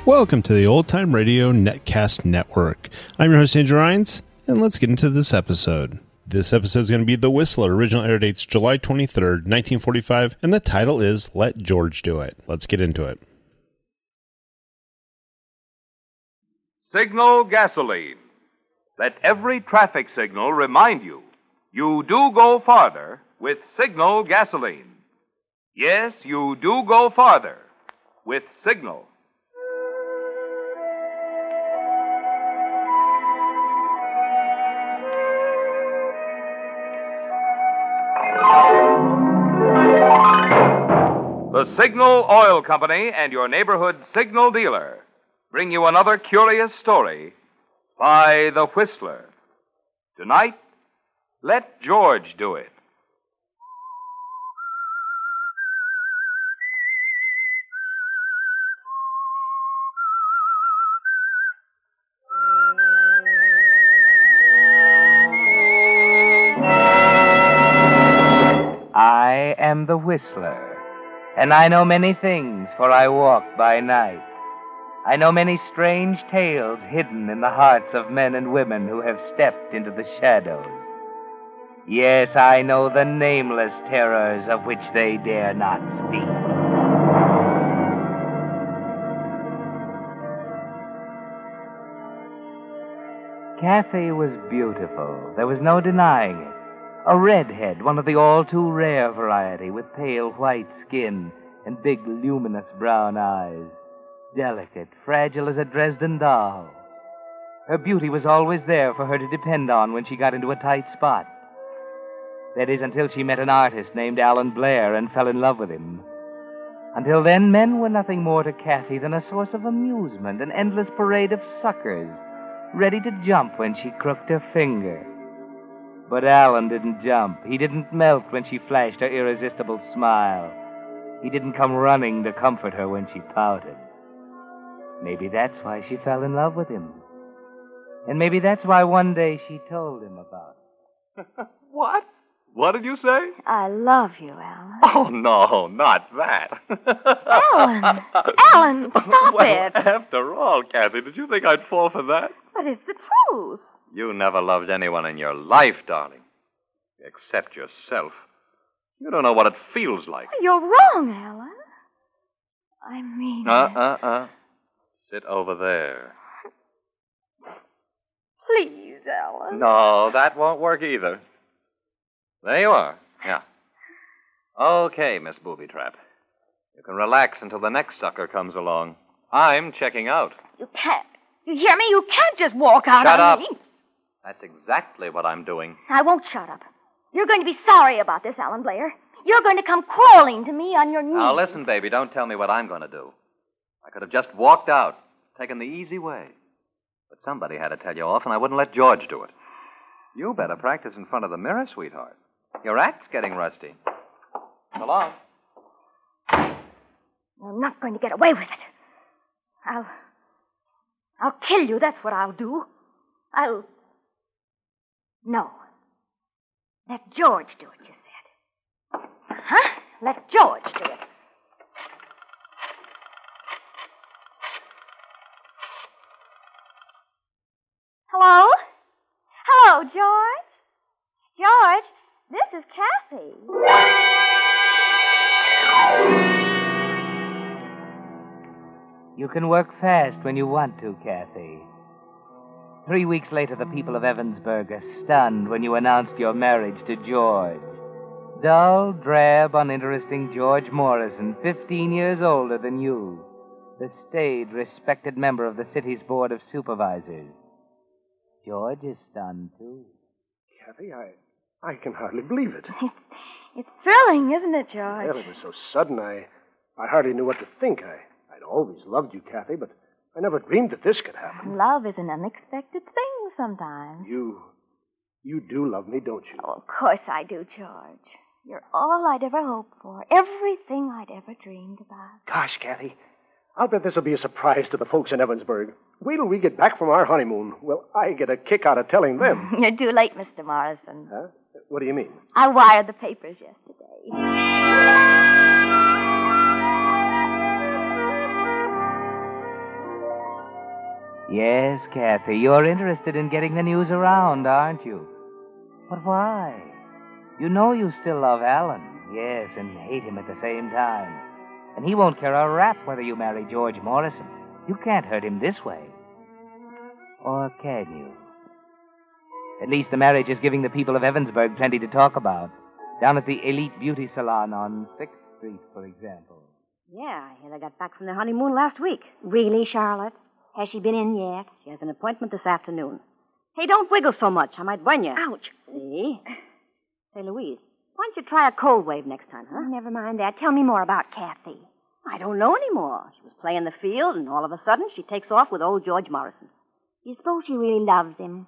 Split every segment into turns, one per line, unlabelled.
Welcome to the Old Time Radio Netcast Network. I'm your host, Andrew Rines, and let's get into this episode. This episode is going to be The Whistler. Original air date's July 23rd, 1945, and the title is Let George Do It. Let's get into it.
Signal gasoline. Let every traffic signal remind you, you do go farther with Signal gasoline. Yes, you do go farther with Signal. The Signal Oil Company and your neighborhood Signal dealer bring you another curious story by The Whistler. Tonight, let George do it.
I am the Whistler, and I know many things, for I walk by night. I know many strange tales hidden in the hearts of men and women who have stepped into the shadows. Yes, I know the nameless terrors of which they dare not speak. Cathy was beautiful. There was no denying it. A redhead, one of the all-too-rare variety, with pale white skin and big, luminous brown eyes. Delicate, fragile as a Dresden doll. Her beauty was always there for her to depend on when she got into a tight spot. That is, until she met an artist named Alan Blair and fell in love with him. Until then, men were nothing more to Cathy than a source of amusement, an endless parade of suckers, ready to jump when she crooked her finger. But Alan didn't jump. He didn't melt when she flashed her irresistible smile. He didn't come running to comfort her when she pouted. Maybe that's why she fell in love with him. And maybe that's why one day she told him about it.
What? What did you say?
I love you, Alan.
Oh, no, not that.
Alan! Alan, stop it!
After all, Cathy, did you think I'd fall for that?
But it's the truth.
You never loved anyone in your life, darling. Except yourself. You don't know what it feels like.
You're wrong, Alan. I mean...
Sit over there.
Please, Alan.
No, that won't work either. There you are. Yeah. Okay, Miss Booby Trap. You can relax until the next sucker comes along. I'm checking out.
You can't. You hear me? You can't just walk out
Shut
on
up.
me.
That's exactly what I'm doing.
I won't shut up. You're going to be sorry about this, Alan Blair. You're going to come crawling to me on your knees.
Now, listen, baby, don't tell me what I'm going to do. I could have just walked out, taken the easy way. But somebody had to tell you off, and I wouldn't let George do it. You better practice in front of the mirror, sweetheart. Your act's getting rusty. So long.
You're not going to get away with it. I'll kill you, that's what I'll do. No. Let George do it, you said. Huh? Let George do it. Hello? Hello, George? George, this is Cathy.
You can work fast when you want to, Cathy. 3 weeks later, the people of Evansburg are stunned when you announced your marriage to George. Dull, drab, uninteresting George Morrison, 15 years older than you. The staid, respected member of the city's Board of Supervisors. George is stunned, too.
Cathy, I can hardly believe it.
It's thrilling, isn't it, George?
Well, it was so sudden, I hardly knew what to think. I'd always loved you, Cathy, but I never dreamed that this could happen.
Love is an unexpected thing sometimes.
You do love me, don't you?
Oh, of course I do, George. You're all I'd ever hoped for. Everything I'd ever dreamed about.
Gosh, Cathy, I'll bet this will be a surprise to the folks in Evansburg. Wait till we get back from our honeymoon. Well, I get a kick out of telling them.
You're too late, Mr. Morrison.
Huh? What do you mean?
I wired the papers yesterday.
Yes, Cathy, you're interested in getting the news around, aren't you? But why? You know you still love Alan, yes, and hate him at the same time. And he won't care a rap whether you marry George Morrison. You can't hurt him this way. Or can you? At least the marriage is giving the people of Evansburg plenty to talk about. Down at the Elite Beauty Salon on 6th Street, for example.
Yeah, I hear they got back from their honeymoon last week. Really, Charlotte? Has she been in yet? She has an appointment this afternoon. Hey, don't wiggle so much. I might burn you. Ouch. See? Say, Louise, why don't you try a cold wave next time, huh?
Never mind that. Tell me more about Cathy.
I don't know anymore. She was playing the field, and all of a sudden she takes off with old George Morrison.
You suppose she really loves him?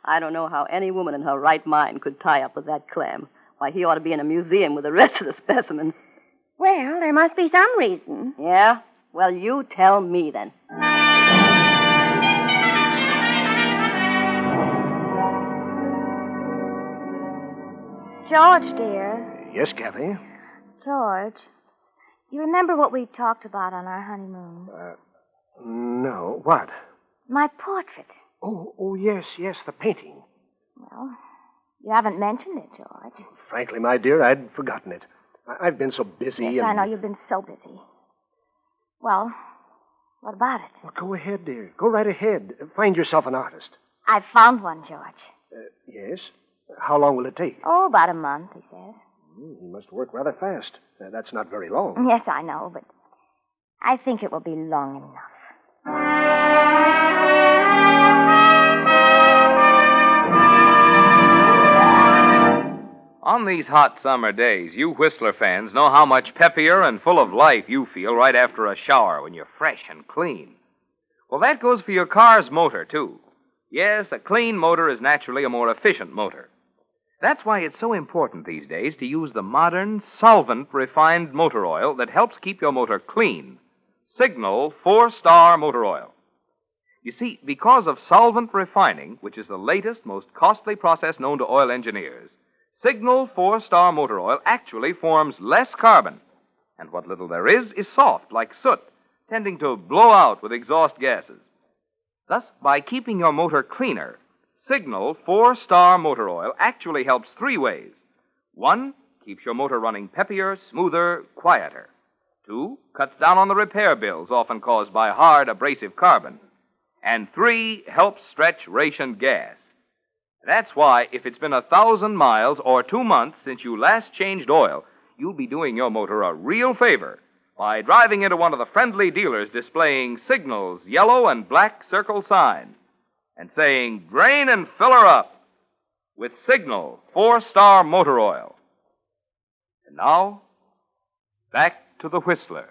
I don't know how any woman in her right mind could tie up with that clam. Why, he ought to be in a museum with the rest of the specimens.
Well, there must be some reason.
Yeah? Well, you tell me then.
George, dear.
Yes, Cathy?
George, you remember what we talked about on our honeymoon?
No. What?
My portrait.
Oh, yes, the painting.
Well, you haven't mentioned it, George.
Frankly, my dear, I'd forgotten it. I've been so busy.
Yes, I know you've been so busy. Well, what about it?
Well, go ahead, dear. Go right ahead. Find yourself an artist.
I've found one, George.
Yes? How long will it take?
Oh, about a month, he says.
He must work rather fast. That's not very long.
Yes, I know, but I think it will be long enough.
On these hot summer days, you Whistler fans know how much peppier and full of life you feel right after a shower when you're fresh and clean. Well, that goes for your car's motor, too. Yes, a clean motor is naturally a more efficient motor. That's why it's so important these days to use the modern, solvent-refined motor oil that helps keep your motor clean. Signal 4-Star Motor Oil. You see, because of solvent refining, which is the latest, most costly process known to oil engineers, Signal 4-Star Motor Oil actually forms less carbon. And what little there is soft, like soot, tending to blow out with exhaust gases. Thus, by keeping your motor cleaner, Signal 4-Star Motor Oil actually helps 3 ways. 1, keeps your motor running peppier, smoother, quieter. 2, cuts down on the repair bills often caused by hard, abrasive carbon. And 3, helps stretch ration gas. That's why, if it's been 1,000 miles or 2 months since you last changed oil, you'll be doing your motor a real favor by driving into one of the friendly dealers displaying Signal's yellow and black circle sign and saying, "Drain and fill her up with Signal 4-Star Motor Oil." And now, back to the Whistler.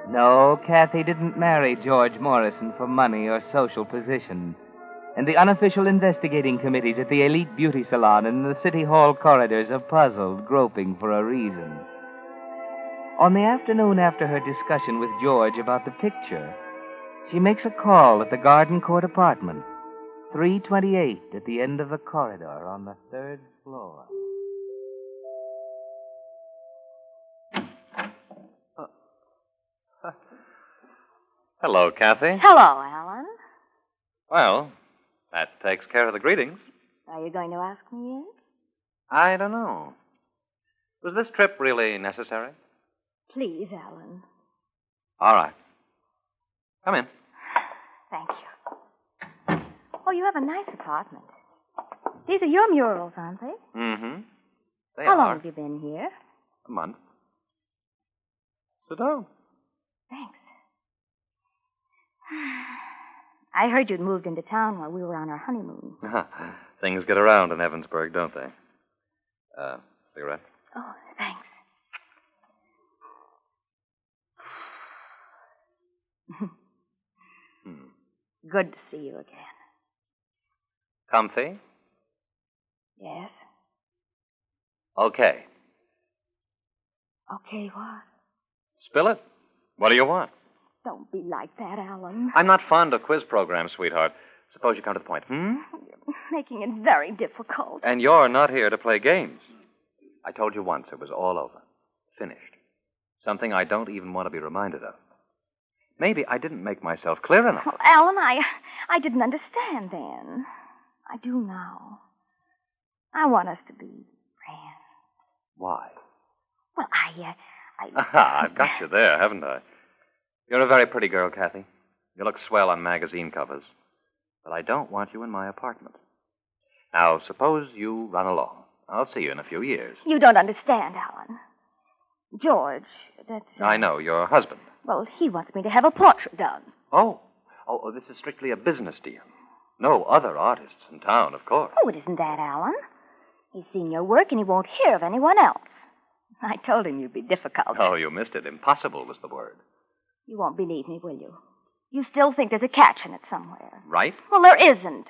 No, Cathy didn't marry George Morrison for money or social position. And the unofficial investigating committees at the Elite Beauty Salon and the City Hall corridors are puzzled, groping for a reason. On the afternoon after her discussion with George about the picture, she makes a call at the Garden Court apartment, 328 at the end of the corridor on the 3rd floor.
Hello, Cathy.
Hello, Alan.
Well, that takes care of the greetings.
Are you going to ask me in?
I don't know. Was this trip really necessary?
Please, Alan.
All right. Come in.
Thank you. Oh, you have a nice apartment. These are your murals, aren't they?
Mm-hmm. They
How
are.
long have you been here?
A month. Sit down.
Thanks. I heard you'd moved into town while we were on our honeymoon.
Things get around in Evansburg, don't they? Cigarette?
Oh, thanks. Good to see you again.
Comfy?
Yes?
Okay.
Okay, what?
Spill it. What do you want?
Don't be like that, Alan.
I'm not fond of quiz programs, sweetheart. Suppose you come to the point.
You're making it very difficult.
And you're not here to play games. I told you once it was all over. Finished. Something I don't even want to be reminded of. Maybe I didn't make myself clear enough.
Well, Alan, I didn't understand then. I do now. I want us to be friends.
Why?
Well,
Aha, I've got you there, haven't I? You're a very pretty girl, Cathy. You look swell on magazine covers. But I don't want you in my apartment. Now, suppose you run along. I'll see you in a few years.
You don't understand, Alan. George, that's...
I know, your husband.
Well, he wants me to have a portrait done.
Oh, this is strictly a business deal. No other artists in town, of course.
Oh, it isn't that, Alan. He's seen your work and he won't hear of anyone else. I told him you'd be difficult.
Oh, you missed it. Impossible was the word.
You won't believe me, will you? You still think there's a catch in it somewhere.
Right?
Well, there isn't.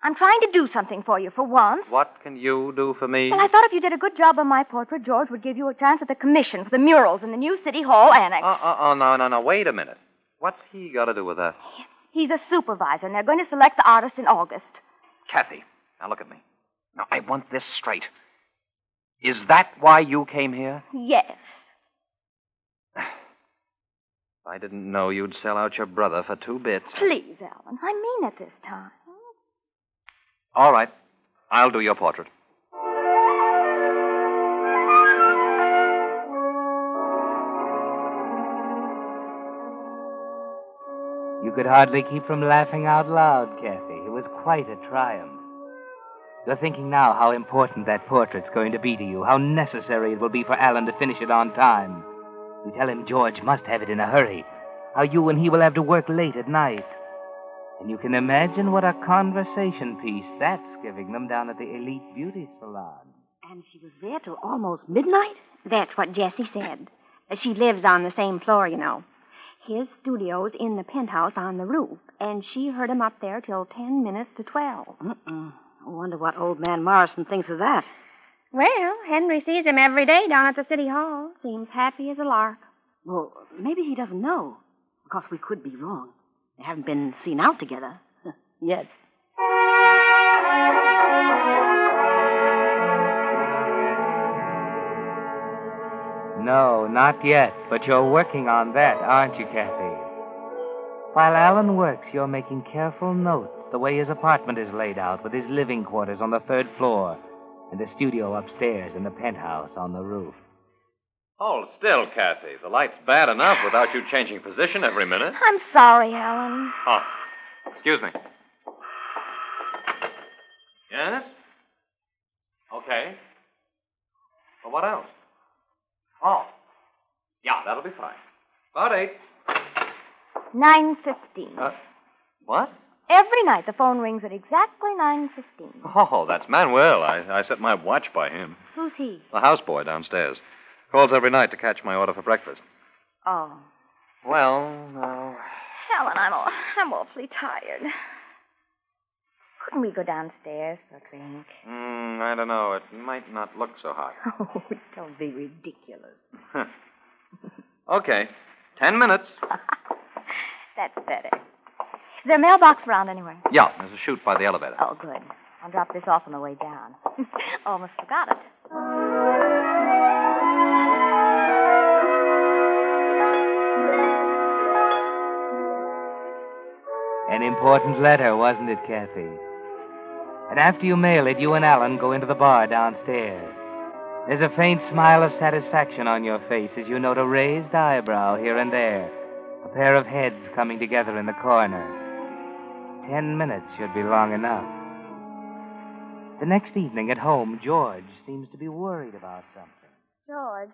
I'm trying to do something for you for once.
What can you do for me?
Well, I thought if you did a good job on my portrait, George would give you a chance at the commission for the murals in the new City Hall annex.
No. Wait a minute. What's he got to do with that?
He's a supervisor, and they're going to select the artist in August.
Cathy, now look at me. Now, I want this straight. Is that why you came here?
Yes.
I didn't know you'd sell out your brother for 2 bits.
Please, Alan. I mean it this time.
All right. I'll do your portrait.
You could hardly keep from laughing out loud, Cathy. It was quite a triumph. You're thinking now how important that portrait's going to be to you, how necessary it will be for Alan to finish it on time. You tell him George must have it in a hurry, how you and he will have to work late at night. And you can imagine what a conversation piece that's giving them down at the Elite Beauty Salon.
And she was there till almost midnight? That's what Jessie said. She lives on the same floor, you know. His studio's in the penthouse on the roof, and she heard him up there till 10 minutes to 12. I wonder what old man Morrison thinks of that. Well, Henry sees him every day down at the City Hall. Seems happy as a lark. Well, maybe he doesn't know. Of course, we could be wrong. They haven't been seen out together yet.
No, not yet, but you're working on that, aren't you, Cathy? While Alan works, you're making careful notes, the way his apartment is laid out, with his living quarters on the 3rd floor and the studio upstairs in the penthouse on the roof.
Hold still, Cathy. The light's bad enough without you changing position every minute.
I'm sorry, Alan.
Oh, excuse me. Yes? Okay. Well, what else? Oh, yeah, that'll be fine. About 8.
9:15.
What?
Every night the phone rings at exactly 9:15.
Oh, that's Manuel. I set my watch by him.
Who's he?
The houseboy downstairs. Calls every night to catch my order for breakfast.
Oh.
Well, no.
Alan, I'm awfully tired. Couldn't we go downstairs for a drink?
I don't know. It might not look so hot.
Oh, don't be ridiculous.
Okay. 10 minutes.
That's better. Is there a mailbox around anywhere?
Yeah, there's a chute by the elevator.
Oh, good. I'll drop this off on the way down. Almost forgot it.
An important letter, wasn't it, Cathy? And after you mail it, you and Alan go into the bar downstairs. There's a faint smile of satisfaction on your face as you note a raised eyebrow here and there, a pair of heads coming together in the corner. 10 minutes should be long enough. The next evening at home, George seems to be worried about something.
George,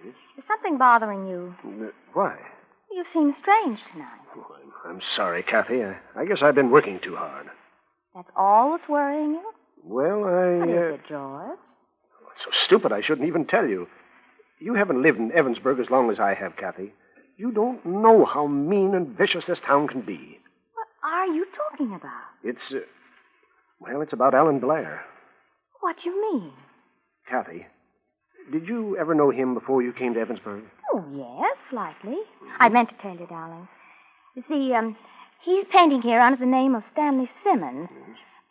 is something bothering you?
Why?
You seem strange tonight.
Oh, I'm sorry, Cathy. I guess I've been working too hard.
That's all that's worrying you?
Well,
What is it, George?
It's so stupid I shouldn't even tell you. You haven't lived in Evansburg as long as I have, Cathy. You don't know how mean and vicious this town can be.
What are you talking about?
It's about Alan Blair.
What do you mean?
Cathy, did you ever know him before you came to Evansburg?
Oh, yes, slightly. I meant to tell you, darling. You see, he's painting here under the name of Stanley Simmons.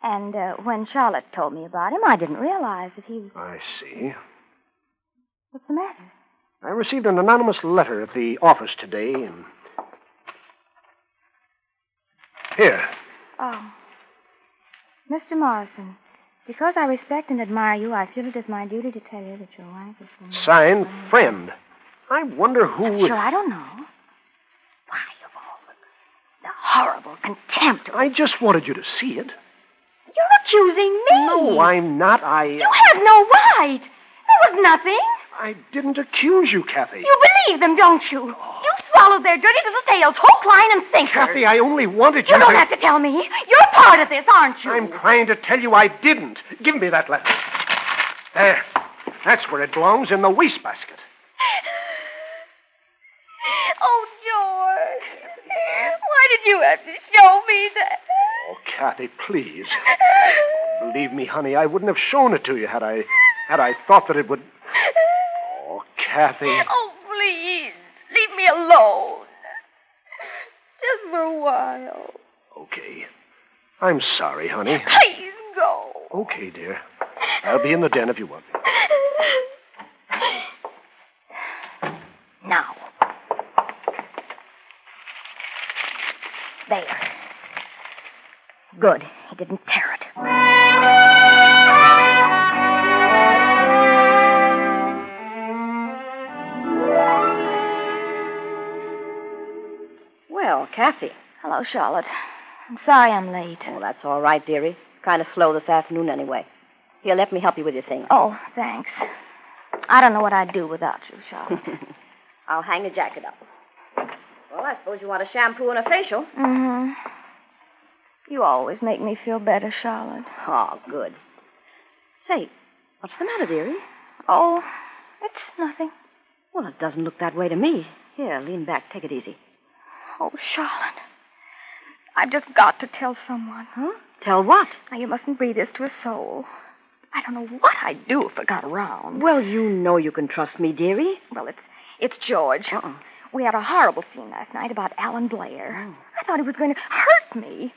And when Charlotte told me about him, I didn't realize that he was...
I see.
What's the matter?
I received an anonymous letter at the office today, and... Here.
Oh. Mr. Morrison, because I respect and admire you, I feel it is my duty to tell you that your wife is...
Signed, Friend. I wonder who...
Sure, I don't know. Why, of all the horrible contempt of...
I just wanted you to see it.
You're accusing me.
No, I'm not.
You have no right. There was nothing.
I didn't accuse you, Cathy.
You believe them, don't you? You swallowed their dirty little tales, hook, line, and sinker.
Cathy, I only wanted you
You don't have to tell me. You're part of this, aren't you?
I'm trying to tell you I didn't. Give me that letter. There. That's where it belongs, in the wastebasket.
Oh, George. Why did you have to show me that?
Oh, Cathy, please. Believe me, honey, I wouldn't have shown it to you had I thought that it would... Oh, Cathy.
Oh, please. Leave me alone. Just for a while.
Okay. I'm sorry, honey.
Please go.
Okay, dear. I'll be in the den if you want me.
Now. There. Good. He didn't tear it.
Well, Cathy.
Hello, Charlotte. I'm sorry I'm late.
Oh, that's all right, dearie. Kind of slow this afternoon anyway. Here, let me help you with your things.
Oh, thanks. I don't know what I'd do without you, Charlotte.
I'll hang your jacket up. Well, I suppose you want a shampoo and a facial.
Mm-hmm. You always make me feel better, Charlotte.
Oh, good. Say, what's the matter, dearie?
Oh, it's nothing.
Well, it doesn't look that way to me. Here, lean back. Take it easy.
Oh, Charlotte. I've just got to tell someone.
Huh? Tell what?
Now, you mustn't breathe this to a soul. I don't know what I'd do if it got around.
Well, you know you can trust me, dearie.
Well, it's George. We had a horrible scene last night about Alan Blair.
Oh.
I thought he was going to hurt me.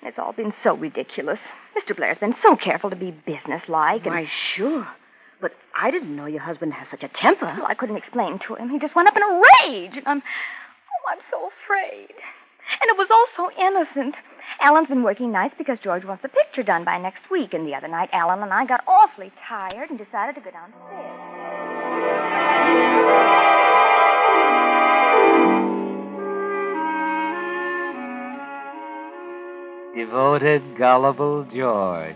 It's all been so ridiculous. Mr. Blair's been so careful to be businesslike.
Why, sure. But I didn't know your husband has such a temper.
Well, I couldn't explain to him. He just went up in a rage. And I'm so afraid. And it was all so innocent. Alan's been working nights because George wants a picture done by next week. And the other night, Alan and I got awfully tired and decided to go downstairs.
Devoted, gullible George.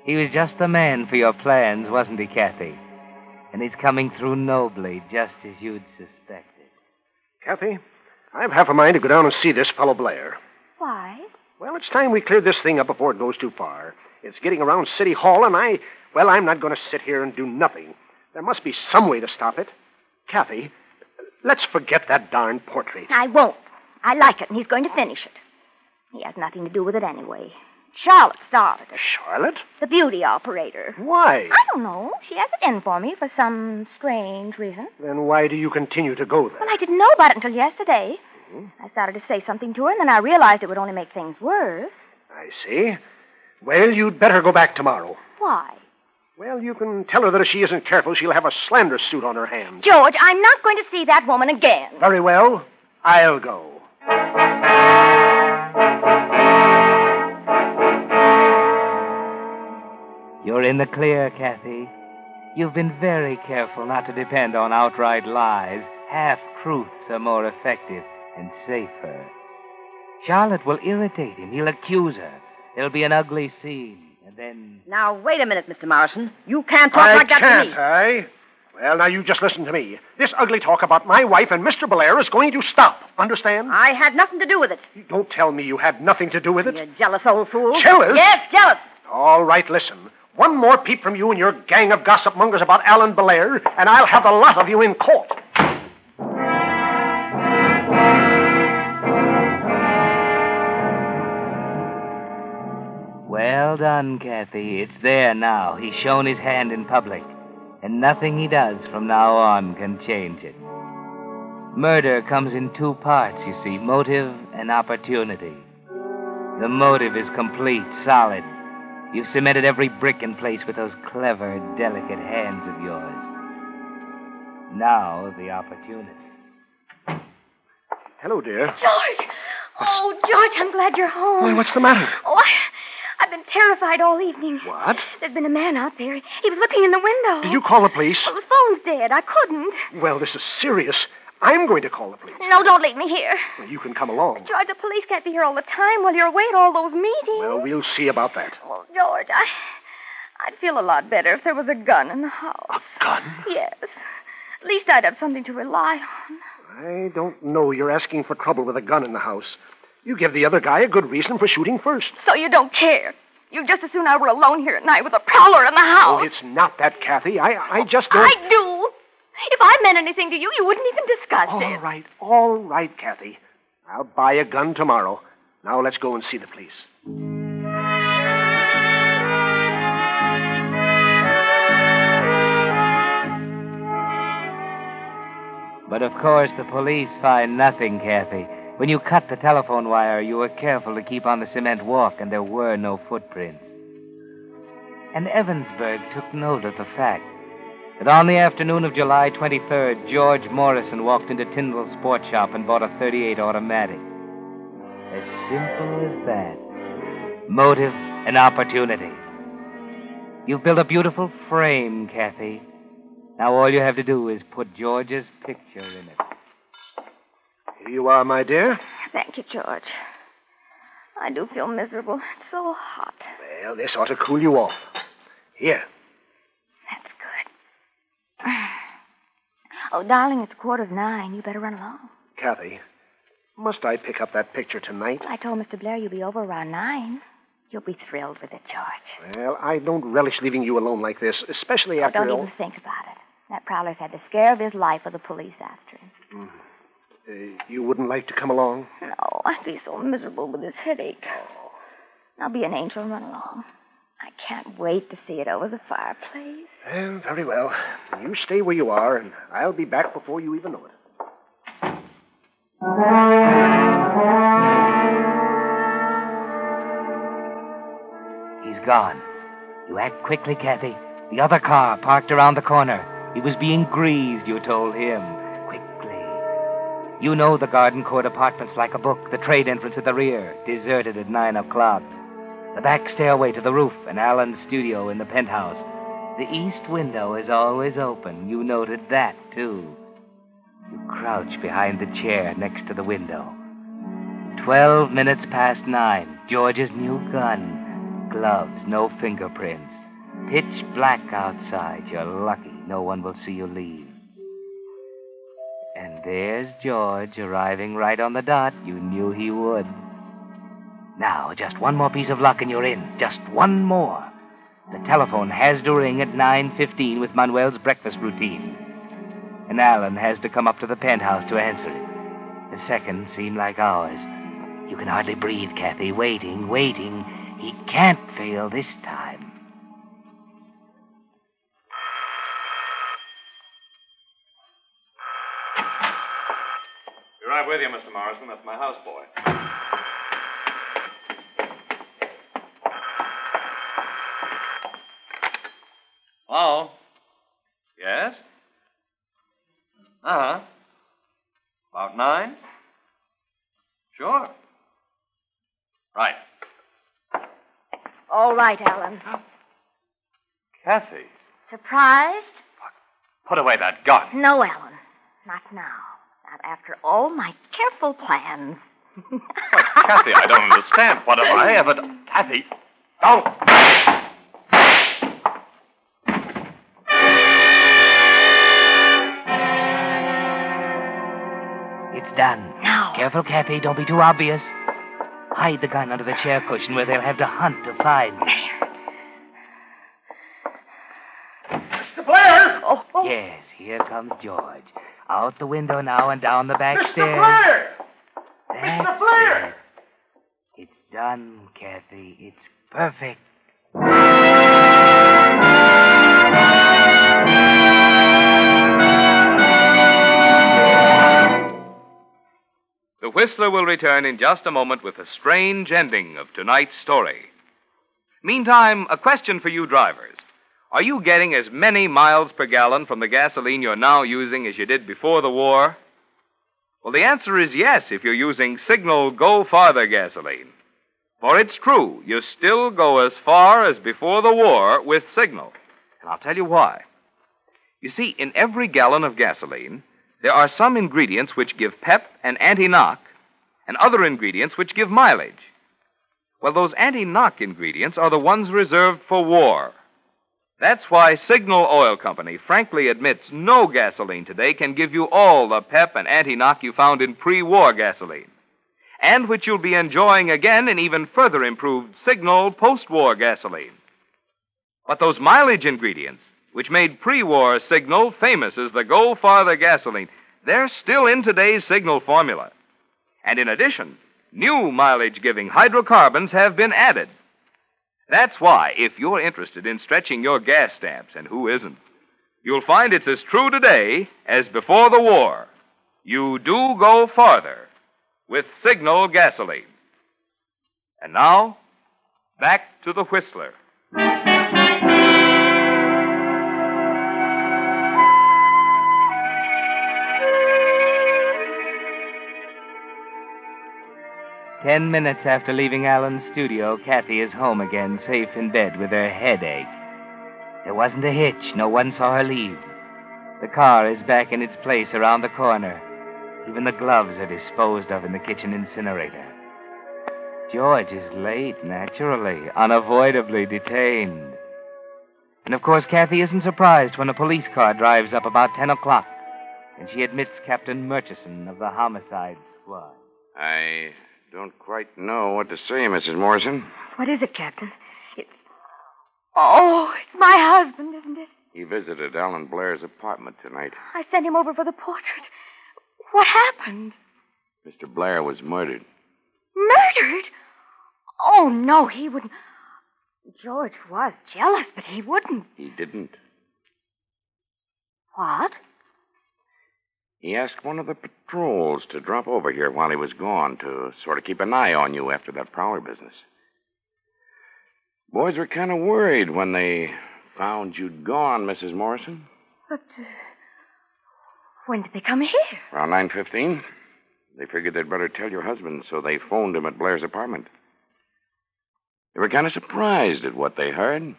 He was just the man for your plans, wasn't he, Cathy? And he's coming through nobly, just as you'd suspected.
Cathy, I've half a mind to go down and see this fellow Blair.
Why?
Well, it's time we cleared this thing up before it goes too far. It's getting around City Hall, and I'm not going to sit here and do nothing. There must be some way to stop it. Cathy, let's forget that darn portrait.
I won't. I like it, and he's going to finish it. He has nothing to do with it anyway. Charlotte started it.
Charlotte?
The beauty operator.
Why?
I don't know. She has it in for me for some strange reason.
Then why do you continue to go there?
Well, I didn't know about it until yesterday. I started to say something to her, and then I realized it would only make things worse.
I see. Well, you'd better go back tomorrow.
Why?
Well, you can tell her that if she isn't careful, she'll have a slander suit on her hands.
George, I'm not going to see that woman again.
Very well. I'll go.
You're in the clear, Cathy. You've been very careful not to depend on outright lies. Half-truths are more effective and safer. Charlotte will irritate him. He'll accuse her. There'll be an ugly scene, and then...
Now, wait a minute, Mr. Morrison. You can't talk like that to me.
I? Well, now, you just listen to me. This ugly talk about my wife and Mr. Blair is going to stop. Understand?
I had nothing to do with it.
Don't tell me you had nothing to do with it.
You jealous old fool.
Jealous?
Yes, jealous.
All right, listen. One more peep from you and your gang of gossip mongers about Alan Blair, and I'll have the lot of you in court.
Well done, Cathy. It's there now. He's shown his hand in public. and nothing he does from now on can change it. Murder comes in two parts, you see, motive and opportunity. The motive is complete, solid. You've cemented every brick in place with those clever, delicate hands of yours. Now, the opportunity.
Hello, dear.
George! Oh, George, I'm glad you're home.
Why, what's the matter?
Oh, I've been terrified all evening.
What?
There's been a man out there. He was looking in the window.
Did you call the police?
Well, the phone's dead. I couldn't.
Well, this is serious. I'm going to call the police.
No, don't leave me here.
Well, you can come along.
George, the police can't be here all the time while you're away at all those meetings.
Well, we'll see about that.
Well, George, I'd feel a lot better if there was a gun in the house.
A gun?
Yes. At least I'd have something to rely on.
I don't know. You're asking for trouble with a gun in the house. You give the other guy a good reason for shooting first.
So you don't care? You'd just as soon I were alone here at night with a prowler in the house.
Oh, it's not that, Cathy. I just don't...
I do. If I meant anything to you, you wouldn't even discuss it.
All right, Cathy. I'll buy a gun tomorrow. Now let's go and see the police.
But of course, the police find nothing, Cathy. When you cut the telephone wire, you were careful to keep on the cement walk, and there were no footprints. And Evansburg took note of the fact that on the afternoon of July 23rd, George Morrison walked into Tyndall's Sports Shop and bought a .38 automatic. As simple as that. Motive and opportunity. You've built a beautiful frame, Cathy. Now all you have to do is put George's picture in it.
Here you are, my dear.
Thank you, George. I do feel miserable. It's so hot.
Well, this ought to cool you off. Here.
That's good. Oh, darling, it's 9:15. You better run along.
Cathy, must I pick up that picture tonight?
I told Mr. Blair you'll be over around 9. You'll be thrilled with it, George.
Well, I don't relish leaving you alone like this, especially after
Don't
all...
even think about it. That prowler's had the scare of his life with the police after him.
You wouldn't like to come along?
No, I'd be so miserable with this headache. I'll be an angel and run along. I can't wait to see it over the fireplace.
Well, very well. You stay where you are, and I'll be back before you even know it.
He's gone. You act quickly, Cathy. The other car parked around the corner. He was being greased, you told him. Quickly. You know the Garden Court apartments like a book. The trade entrance at the rear, deserted at 9 o'clock. The back stairway to the roof, and Alan's studio in the penthouse. The east window is always open. You noted that, too. You crouch behind the chair next to the window. 12 minutes past 9. George's new gun. Gloves, no fingerprints. Pitch black outside. You're lucky. No one will see you leave. And there's George arriving right on the dot. You knew he would. Now, just one more piece of luck and you're in. Just one more. The telephone has to ring at 9:15 with Manuel's breakfast routine. And Alan has to come up to the penthouse to answer it. The seconds seem like hours. You can hardly breathe, Cathy. Waiting. He can't fail this time.
Be right with you, Mr. Morrison. That's my houseboy. Hello? Yes? Uh-huh. About 9? Sure. Right.
All right, Alan.
Cathy,
Surprised?
put away that gun.
No, Alan. Not now. Not after all my careful plans.
Cathy, I don't understand. What have I ever done? Cathy, don't.
It's done.
Now.
Careful, Cathy. Don't be too obvious. Hide the gun under the chair cushion where they'll have to hunt to find you.
Mr. Blair!
Oh.
Yes, here comes George. Out the window now and down the back
Mr.
stairs.
Blair!
That's
Mr. Blair!
it. It's done, Cathy. It's perfect.
Whistler will return in just a moment with the strange ending of tonight's story. Meantime, a question for you drivers. Are you getting as many miles per gallon from the gasoline you're now using as you did before the war? Well, the answer is yes if you're using Signal Go Farther gasoline. For it's true, you still go as far as before the war with Signal. And I'll tell you why. You see, in every gallon of gasoline, there are some ingredients which give pep and anti-knock, and other ingredients which give mileage. Well, those anti-knock ingredients are the ones reserved for war. That's why Signal Oil Company frankly admits no gasoline today can give you all the pep and anti-knock you found in pre-war gasoline, and which you'll be enjoying again in even further improved Signal post-war gasoline. But those mileage ingredients, which made pre-war Signal famous as the Go Farther gasoline, they're still in today's Signal formula. And in addition, new mileage-giving hydrocarbons have been added. That's why, if you're interested in stretching your gas stamps, and who isn't, you'll find it's as true today as before the war. You do go farther with Signal gasoline. And now, back to the Whistler.
Ten minutes after leaving Alan's studio, Cathy is home again, safe in bed with her headache. There wasn't a hitch. No one saw her leave. The car is back in its place around the corner. Even the gloves are disposed of in the kitchen incinerator. George is late, naturally, unavoidably detained. And of course, Cathy isn't surprised when a police car drives up about 10 o'clock, and she admits Captain Murchison of the homicide squad.
I don't quite know what to say, Mrs. Morrison.
What is it, Captain? It's my husband, isn't it?
He visited Alan Blair's apartment tonight.
I sent him over for the portrait. What happened?
Mr. Blair was murdered.
Murdered? Oh, no, he wouldn't. George was jealous, but he wouldn't.
He didn't.
What?
He asked one of the patrols to drop over here while he was gone to sort of keep an eye on you after that prowler business. Boys were kind of worried when they found you'd gone, Mrs. Morrison.
But when did they come here?
Around 9:15. They figured they'd better tell your husband, so they phoned him at Blair's apartment. They were kind of surprised at what they heard.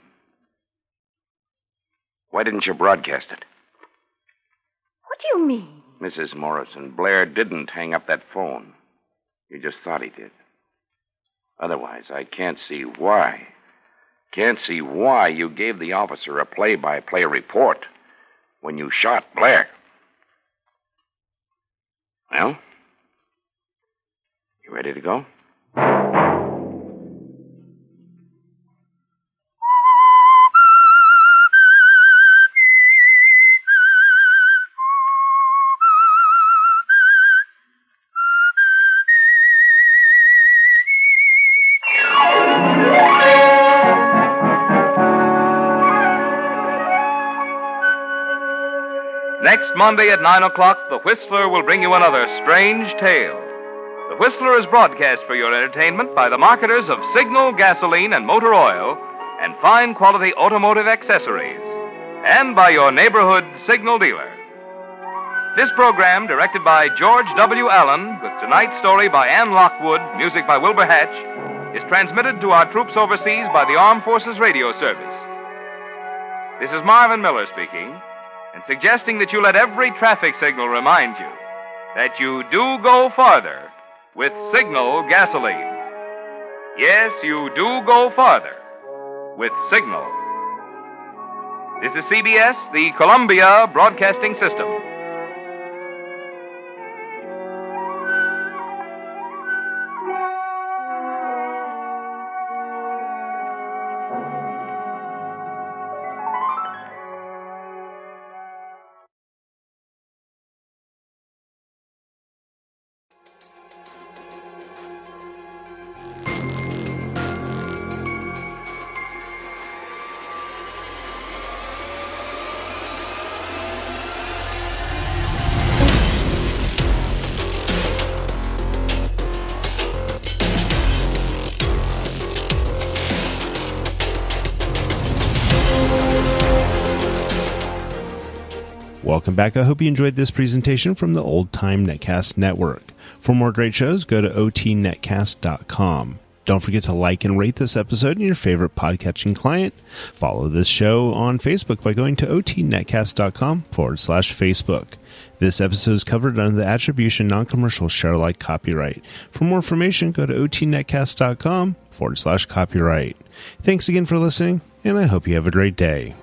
Why didn't you broadcast it?
What do you mean?
Mrs. Morrison, Blair didn't hang up that phone. You just thought he did. Otherwise, I can't see why. Can't see why you gave the officer a play-by-play report when you shot Blair. Well, you ready to go?
Next Monday at 9 o'clock, The Whistler will bring you another strange tale. The Whistler is broadcast for your entertainment by the marketers of Signal gasoline and motor oil and fine quality automotive accessories, and by your neighborhood Signal dealer. This program, directed by George W. Allen, with tonight's story by Ann Lockwood, music by Wilbur Hatch, is transmitted to our troops overseas by the Armed Forces Radio Service. This is Marvin Miller speaking, and suggesting that you let every traffic signal remind you that you do go farther with Signal gasoline. Yes, you do go farther with Signal. This is CBS, the Columbia Broadcasting System.
Welcome back. I hope you enjoyed this presentation from the Old Time Netcast Network. For more great shows, go to otnetcast.com. Don't forget to like and rate this episode in your favorite podcatching client. Follow this show on Facebook by going to otnetcast.com/Facebook. This episode is covered under the Attribution Non-Commercial ShareAlike copyright. For more information, go to otnetcast.com/copyright. Thanks again for listening, and I hope you have a great day.